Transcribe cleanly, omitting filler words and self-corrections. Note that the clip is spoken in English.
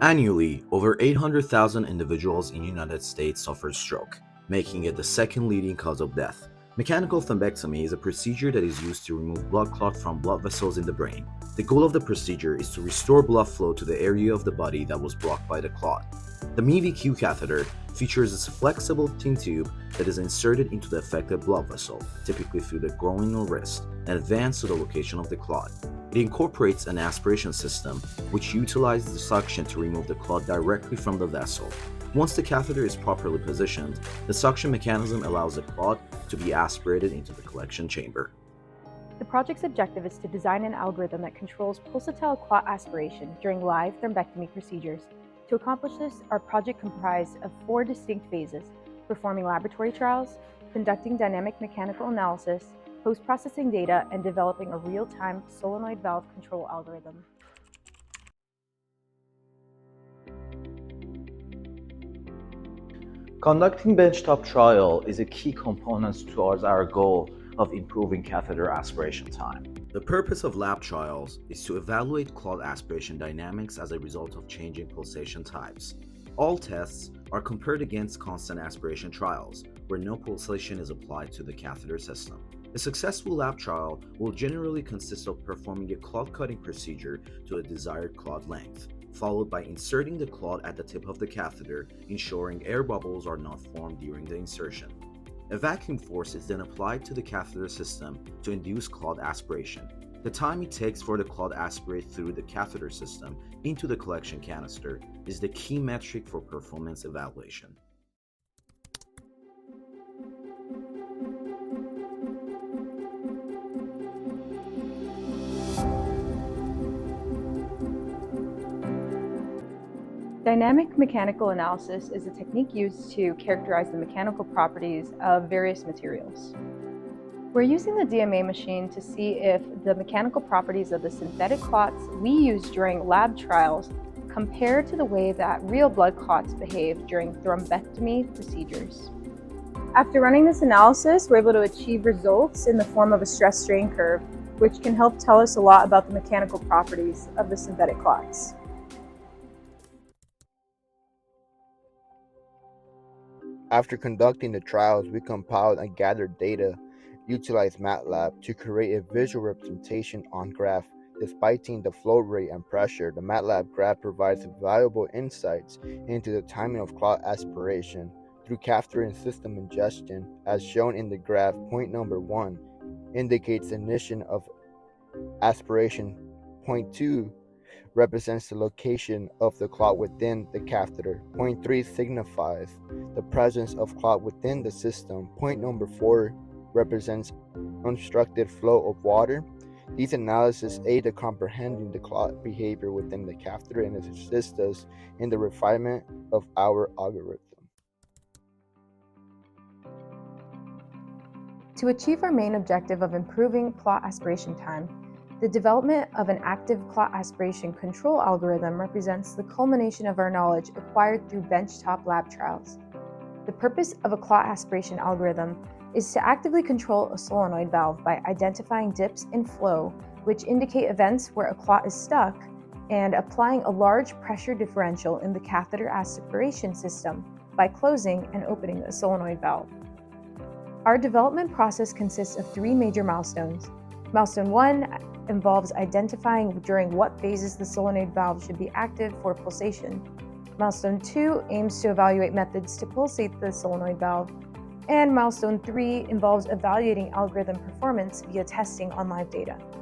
Annually, over 800,000 individuals in the United States suffer stroke, making it the second leading cause of death. Mechanical thrombectomy is a procedure that is used to remove blood clot from blood vessels in the brain. The goal of the procedure is to restore blood flow to the area of the body that was blocked by the clot. The MIVI catheter features a flexible thin tube that is inserted into the affected blood vessel, typically through the groin or wrist, and advanced to the location of the clot. It incorporates an aspiration system, which utilizes the suction to remove the clot directly from the vessel. Once the catheter is properly positioned, the suction mechanism allows the clot to be aspirated into the collection chamber. The project's objective is to design an algorithm that controls pulsatile clot aspiration during live thrombectomy procedures. To accomplish this, our project comprised of 4 distinct phases: performing laboratory trials, conducting dynamic mechanical analysis, post-processing data, and developing a real-time solenoid valve control algorithm. Conducting benchtop trial is a key component towards our goal of improving catheter aspiration time. The purpose of lab trials is to evaluate clot aspiration dynamics as a result of changing pulsation types. All tests are compared against constant aspiration trials, where no pulsation is applied to the catheter system. A successful lab trial will generally consist of performing a clot cutting procedure to a desired clot length, followed by inserting the clot at the tip of the catheter, ensuring air bubbles are not formed during the insertion. A vacuum force is then applied to the catheter system to induce clot aspiration. The time it takes for the clot to aspirate through the catheter system into the collection canister is the key metric for performance evaluation. Dynamic mechanical analysis is a technique used to characterize the mechanical properties of various materials. We're using the DMA machine to see if the mechanical properties of the synthetic clots we use during lab trials compare to the way that real blood clots behave during thrombectomy procedures. After running this analysis, we're able to achieve results in the form of a stress-strain curve, which can help tell us a lot about the mechanical properties of the synthetic clots. After conducting the trials, we compiled and gathered data, utilized MATLAB to create a visual representation on graph. Despite the flow rate and pressure, the MATLAB graph provides valuable insights into the timing of clot aspiration through catheter and system ingestion. As shown in the graph, point number 1 indicates the initiation of aspiration. Point 2 represents the location of the clot within the catheter. Point 3 signifies the presence of clot within the system. Point number 4 represents unobstructed flow of water. These analyses aid in comprehending the clot behavior within the catheter and assist us in the refinement of our algorithm. To achieve our main objective of improving clot aspiration time, the development of an active clot aspiration control algorithm represents the culmination of our knowledge acquired through benchtop lab trials. The purpose of a clot aspiration algorithm is to actively control a solenoid valve by identifying dips in flow, which indicate events where a clot is stuck, and applying a large pressure differential in the catheter aspiration system by closing and opening a solenoid valve. Our development process consists of 3 major milestones. Milestone 1 involves identifying during what phases the solenoid valve should be active for pulsation. Milestone 2 aims to evaluate methods to pulsate the solenoid valve. And milestone 3 involves evaluating algorithm performance via testing on live data.